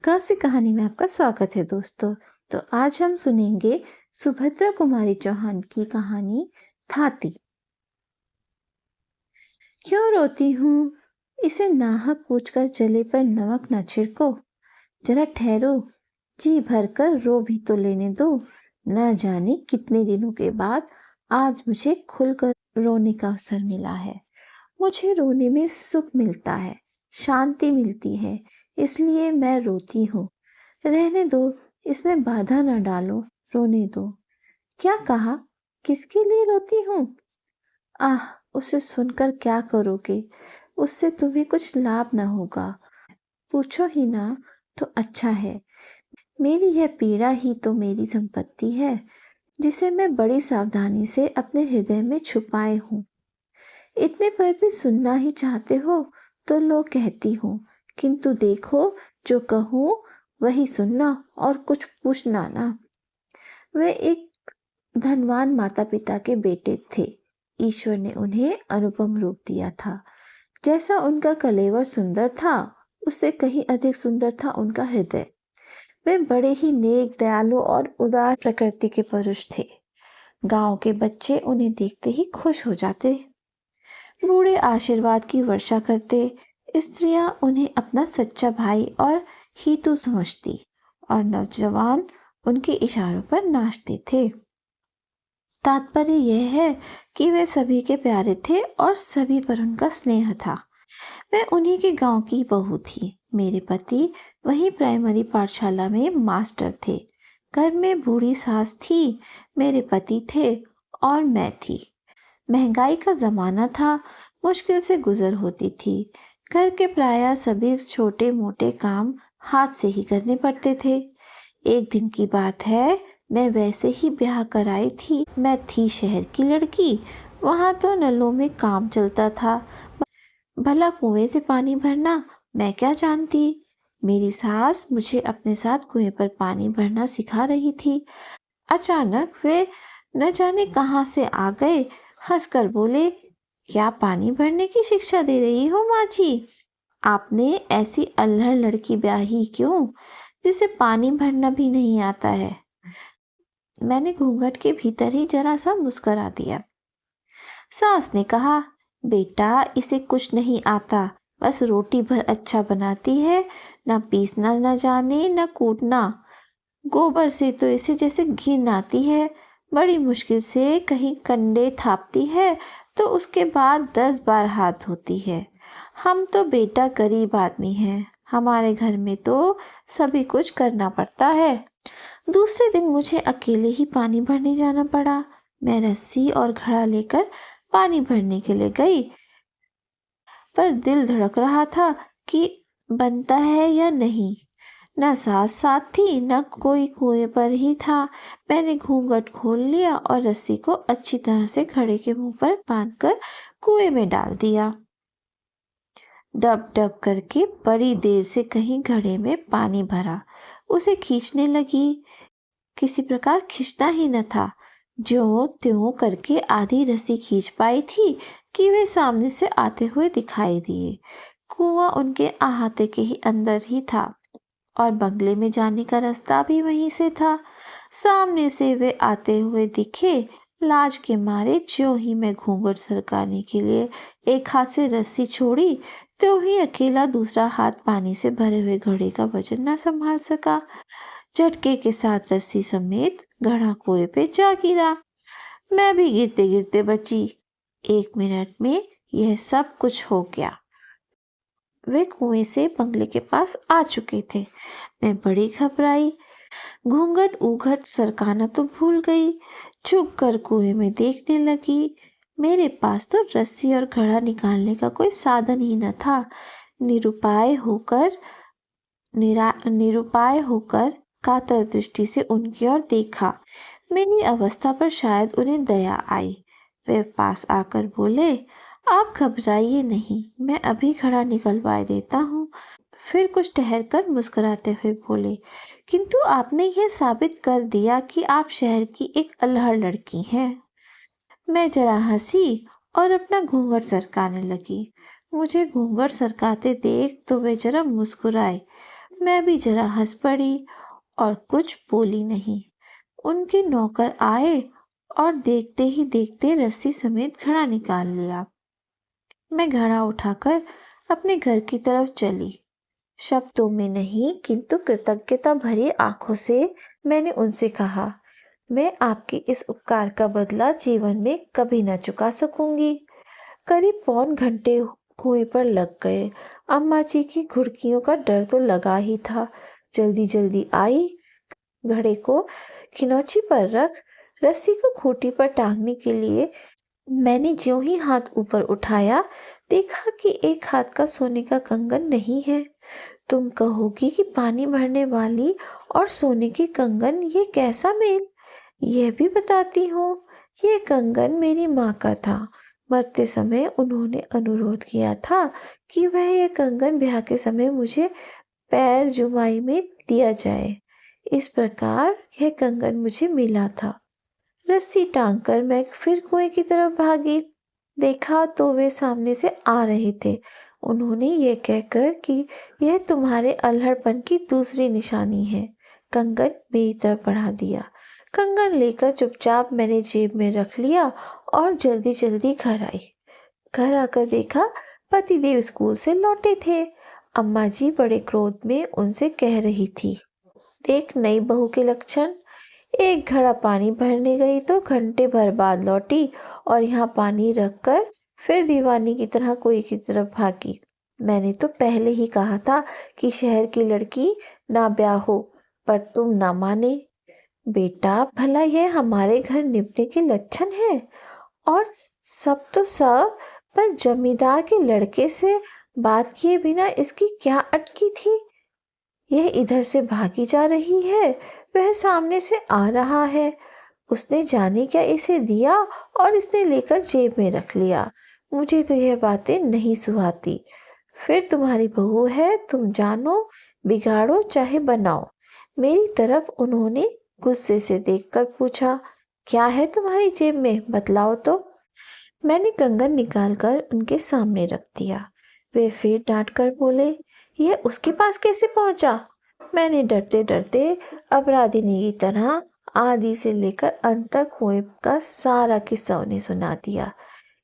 काशी कहानी में आपका स्वागत है दोस्तों। तो आज हम सुनेंगे सुभद्रा कुमारी चौहान की कहानी थाती। क्यों रोती हूँ, इसे नाहक पूछकर जले पर नमक न छिड़को। जरा ठहरो, जी भर कर रो भी तो लेने दो। न जाने कितने दिनों के बाद आज मुझे खुलकर रोने का अवसर मिला है। मुझे रोने में सुख मिलता है, शांति मिलती है, इसलिए मैं रोती हूँ। रहने दो, इसमें बाधा न डालो, रोने दो। क्या कहा? किसके लिए रोती हूँ? आह, उसे सुनकर क्या करोगे? उससे तुम्हें कुछ लाभ न होगा। पूछो ही ना तो अच्छा है। मेरी यह पीड़ा ही तो मेरी संपत्ति है, जिसे मैं बड़ी सावधानी से अपने हृदय में छुपाए हूँ। इतने पर भी सुनना ही चाहते हो तो लो कहती हूँ, किंतु देखो, जो कहूँ वही सुनना और कुछ पूछना ना। वे एक धनवान माता पिता के बेटे थे। ईश्वर ने उन्हें अनुपम रूप दिया था। जैसा उनका कलेवर सुंदर था, उससे कहीं अधिक सुंदर था उनका हृदय। वे बड़े ही नेक, दयालु और उदार प्रकृति के पुरुष थे। गांव के बच्चे उन्हें देखते ही खुश हो जाते। बूढ़े आशीर्वाद की वर्षा करते। स्त्रियां उन्हें अपना सच्चा भाई और हीतू समझती और नौजवान उनके इशारों पर नाचते थे। तात्पर्य यह है कि वे सभी के प्यारे थे और सभी पर उनका स्नेह था। मैं उन्हीं के गांव की बहू थी। मेरे पति वहीं प्राइमरी पाठशाला में मास्टर थे। घर में बूढ़ी सास थी, मेरे पति थे और मैं थी। महंगाई का जमाना था, मुश्किल से गुजर होती थी। घर के प्रायः सभी छोटे मोटे काम हाथ से ही करने पड़ते थे। एक दिन की बात है, मैं वैसे ही ब्याह कराई थी। मैं थी शहर की लड़की, वहां तो नलों में काम चलता था। भला कुएं से पानी भरना मैं क्या जानती। मेरी सास मुझे अपने साथ कुएं पर पानी भरना सिखा रही थी। अचानक वे न जाने कहां से आ गए। हंसकर बोले, क्या पानी भरने की शिक्षा दे रही हो माँ जी? आपने ऐसी अल्हड़ लड़की ब्याही क्यों, जिसे पानी भरना भी नहीं आता है? मैंने घूंघट के भीतर ही जरा सा मुस्करा दिया। सास ने कहा, बेटा इसे कुछ नहीं आता, बस रोटी भर अच्छा बनाती है। न पीसना न जाने न कूटना। गोबर से तो इसे जैसे घिन आती है। बड़ी मुश्किल से कहीं कंडे थापती है तो उसके बाद 10 बार हाथ धोती है। हम तो बेटा गरीब आदमी हैं, हमारे घर में तो सभी कुछ करना पड़ता है। दूसरे दिन मुझे अकेले ही पानी भरने जाना पड़ा। मैं रस्सी और घड़ा लेकर पानी भरने के लिए गई, पर दिल धड़क रहा था कि बनता है या नहीं। न सास साथ थी, न कोई कुएं पर ही था। मैंने घूंघट खोल लिया और रस्सी को अच्छी तरह से घड़े के मुंह पर बांधकर कुएं में डाल दिया। डब डब करके बड़ी देर से कहीं घड़े में पानी भरा। उसे खींचने लगी, किसी प्रकार खींचता ही न था। ज्यों त्यों करके आधी रस्सी खींच पाई थी कि वे सामने से आते हुए दिखाई दिए। कुआं उनके अहाते के ही अंदर ही था और बंगले में जाने का रास्ता भी वहीं से था। सामने से वे आते हुए दिखे। लाज के मारे ज्यों ही मैं घूंघट सरकाने के लिए एक हाथ से रस्सी छोड़ी, त्यों ही अकेला दूसरा हाथ पानी से भरे हुए घड़े का वजन न संभाल सका। झटके के साथ रस्सी समेत घड़ा कुएं पे जा गिरा। मैं भी गिरते गिरते बची। 1 मिनट में यह सब कुछ हो गया। वे कुएं से बंगले के पास आ चुके थे। मैं बड़ी घबराई। घूंघट ऊघट सरकाना तो भूल गई। चुप कर कुएं में देखने लगी। मेरे पास तो रस्सी और घड़ा निकालने का कोई साधन ही न था। निरुपाय होकर कातर दृष्टि से उनकी ओर देखा। मेरी अवस्था पर शायद उन्हें दया आई। वे पास आकर बोले, आप घबराइए नहीं, मैं अभी घड़ा निकलवा देता हूँ। फिर कुछ ठहर कर मुस्कुराते हुए बोले, किंतु आपने यह साबित कर दिया कि आप शहर की एक अल्हड़ लड़की हैं। मैं जरा हंसी और अपना घूंघट सरकाने लगी। मुझे घूंघट सरकाते देख तो वे जरा मुस्कुराए, मैं भी जरा हंस पड़ी और कुछ बोली नहीं। उनके नौकर आए और देखते ही देखते रस्सी समेत घड़ा निकाल लिया। मैं घड़ा उठाकर अपने घर की तरफ चली। शब्दों में नहीं किंतु कृतज्ञता भरी आंखों से मैंने उनसे कहा, मैं आपके इस उपकार का बदला जीवन में कभी न चुका सकूंगी। करीब पौन घंटे कुएं पर लग गए। अम्मा जी की घुड़कियों का डर तो लगा ही था। जल्दी जल्दी आई, घड़े को खिनौची पर रख रस्सी को खूंटी पर टांगने के लिए मैंने ज्यों ही हाथ ऊपर उठाया, देखा कि एक हाथ का सोने का कंगन नहीं है। तुम कहोगी कि पानी भरने वाली और सोने के कंगन, ये कैसा मेल? यह भी बताती हूँ, यह कंगन मेरी माँ का था। मरते समय उन्होंने अनुरोध किया था कि वह यह कंगन ब्याह के समय मुझे पैर जुमाई में दिया जाए। इस प्रकार यह कंगन मुझे मिला था। रस्सी टांग कर मैं फिर कुएं की तरफ भागी। देखा तो वे सामने से आ रहे थे। उन्होंने ये कहकर कि यह तुम्हारे अल्हड़पन की दूसरी निशानी है, कंगन मेरी तरफ बढ़ा दिया। कंगन लेकर चुपचाप मैंने जेब में रख लिया और जल्दी जल्दी घर आई। घर आकर देखा पतिदेव स्कूल से लौटे थे। अम्मा जी बड़े क्रोध में उनसे कह रही थी, देख नई बहू के लक्षण। एक घड़ा पानी भरने गई तो घंटे भर बाद लौटी और यहाँ पानी रखकर फिर दीवानी की तरह कोई की तरफ भागी। मैंने तो पहले ही कहा था कि शहर की लड़की ना ब्याह हो, पर तुम ना माने। बेटा, भला यह हमारे घर निपटने के लक्षण है? और सब तो सब, पर जमींदार के लड़के से बात किए बिना इसकी क्या अटकी थी? यह इधर से भागी जा रही है, वह सामने से आ रहा है। उसने जाने क्या इसे दिया और इसने लेकर जेब में रख लिया। मुझे तो यह बातें नहीं सुहाती। फिर तुम्हारी बहू है, तुम जानो, बिगाड़ो चाहे बनाओ। मेरी तरफ उन्होंने गुस्से से देखकर पूछा, क्या है तुम्हारी जेब में, बतलाओ तो। मैंने कंगन निकालकर उनके सामने रख दिया। वे फिर डांट कर बोले, यह उसके पास कैसे पहुंचा? मैंने डरते डरते अपराधिनी की तरह आदि से लेकर अंत तक हुए का सारा किस्सा उन्हें सुना दिया।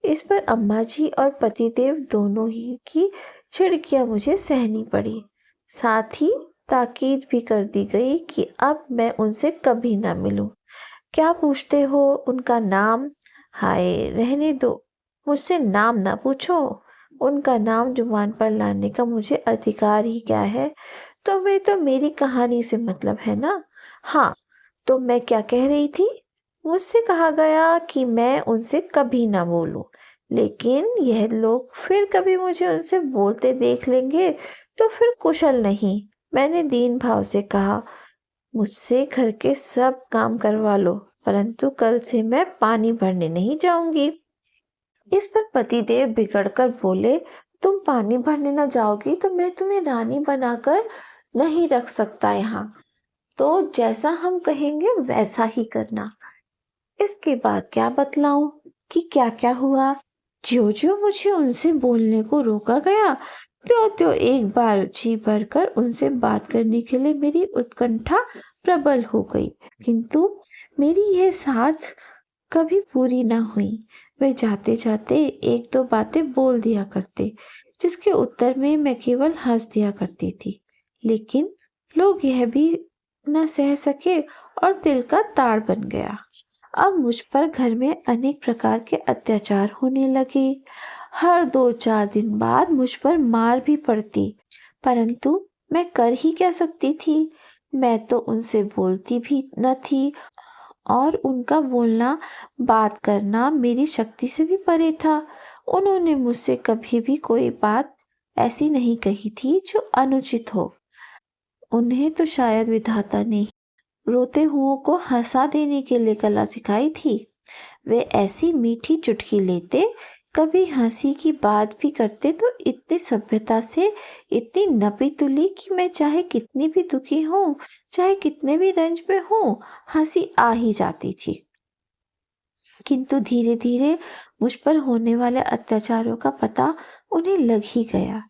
इस पर अम्मा जी और पतिदेव दोनों ही की छिड़कियां मुझे सहनी पड़ी। साथ ही ताकीद भी कर दी गई कि अब मैं उनसे कभी ना मिलूं। क्या पूछते हो उनका नाम? हाय, रहने दो, मुझसे नाम ना पूछो। उनका नाम जुबान पर लाने का मुझे अधिकार ही क्या है? तुम्हें तो मेरी कहानी से मतलब है ना? हाँ, तो मैं क्या कह रही थी? मुझसे कहा गया कि मैं उनसे कभी ना बोलूं, लेकिन यह लोग फिर कभी मुझे उनसे बोलते देख लेंगे तो फिर कुशल नहीं। मैंने दीन भाव से कहा, मुझसे घर के सब काम करवा लो, परंतु कल से मैं पानी भरने नहीं जाऊंगी। इस पर पतिदेव बिगड़कर बोले, तुम पानी भरने न जाओगी तो मैं तुम्हें रानी बनाकर नहीं रख सकता यहाँ। तो जैसा हम कहेंगे वैसा ही करना। इसके बाद क्या बतलाऊं कि क्या क्या हुआ। ज्यों ज्यों मुझे उनसे बोलने को रोका गया, त्यों त्यों एक बार जी भरकर उनसे बात करने के लिए मेरी उत्कंठा प्रबल हो गई। किंतु मेरी यह साध कभी पूरी ना हुई। वे जाते जाते एक दो बातें बोल दिया करते, जिसके उत्तर में मैं केवल हंस दिया करती थी। लेकिन लोग यह भी न सह सके और दिल का ताड़ बन गया। अब मुझ पर घर में अनेक प्रकार के अत्याचार होने लगे। हर 2-4 दिन बाद मुझ पर मार भी पड़ती, परंतु मैं कर ही क्या सकती थी? मैं तो उनसे बोलती भी न थी और उनका बोलना, बात करना मेरी शक्ति से भी परे था। उन्होंने मुझसे कभी भी कोई बात ऐसी नहीं कही थी जो अनुचित हो। उन्हें तो शायद विधाता ने रोते हुओं को हंसा देने के लिए कला सिखाई थी। वे ऐसी मीठी चुटकी लेते, कभी हंसी की बात भी करते तो इतनी सभ्यता से, इतनी नपी तुली कि मैं चाहे कितनी भी दुखी हूँ, चाहे कितने भी रंज में हूँ, हंसी आ ही जाती थी। किंतु धीरे धीरे मुझ पर होने वाले अत्याचारों का पता उन्हें लग ही गया।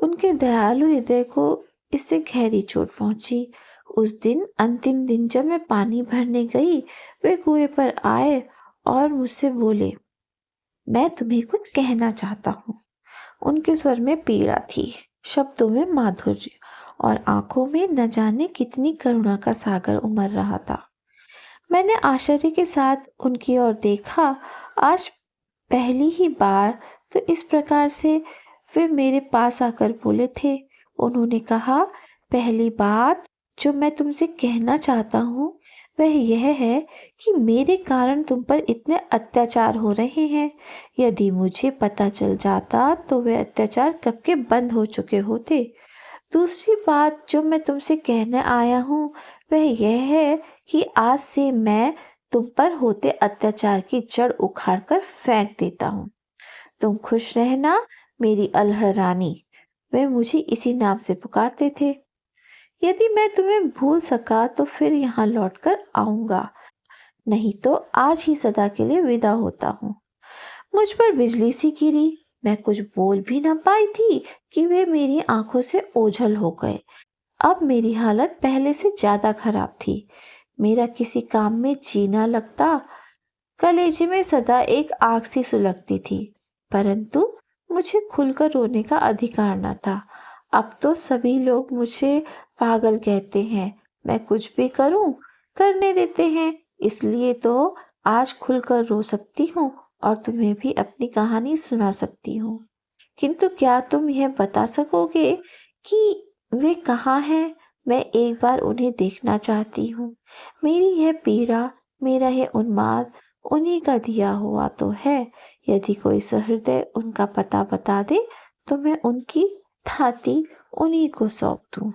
उनके दयालु हृदय को इससे गहरी चोट पहुंची। उस दिन अंतिम दिन जब मैं पानी भरने गई, वे कुएं पर आए और मुझसे बोले, मैं तुम्हें कुछ कहना चाहता हूँ। उनके स्वर में पीड़ा थी, शब्दों में माधुर्य और आंखों में न जाने कितनी करुणा का सागर उमड़ रहा था। मैंने आश्चर्य के साथ उनकी ओर देखा। आज पहली ही बार तो इस प्रकार से वे मेरे पास आकर बोले थे। उन्होंने कहा, पहली बात जो मैं तुमसे कहना चाहता हूँ वह यह है कि मेरे कारण तुम पर इतने अत्याचार हो रहे हैं। यदि मुझे पता चल जाता तो वे अत्याचार कब के बंद हो चुके होते। दूसरी बात जो मैं तुमसे कहने आया हूँ वह यह है कि आज से मैं तुम पर होते अत्याचार की जड़ उखाड़ कर फेंक देता हूँ। तुम खुश रहना मेरी अल्हड़ रानी। वे मुझे इसी नाम से पुकारते थे। यदि मैं तुम्हें भूल सका तो फिर यहाँ लौटकर आऊंगा, नहीं तो आज ही सदा के लिए विदा होता हूँ। मुझ पर बिजली सी गिरी। मैं कुछ बोल भी न पाई थी कि वे मेरी आंखों से ओझल हो गए। अब मेरी हालत पहले से ज्यादा खराब थी। मेरा किसी काम में जी न लगता। कलेजे में सदा एक आग सी सुलगती थी, परंतु मुझे खुलकर रोने का अधिकार न था। अब तो सभी लोग मुझे पागल कहते हैं। मैं कुछ भी करूं, करने देते हैं। इसलिए तो आज खुलकर रो सकती हूँ और तुम्हें भी अपनी कहानी सुना सकती हूँ। किंतु क्या तुम यह बता सकोगे कि वे कहाँ हैं? मैं एक बार उन्हें देखना चाहती हूँ। मेरी यह पीड़ा, मेरा यह उन्माद उन्हीं का दिया हुआ तो है। यदि कोई सहृदय उनका पता बता दे तो मैं उनकी थाती उन्हीं को सौंप दूँ।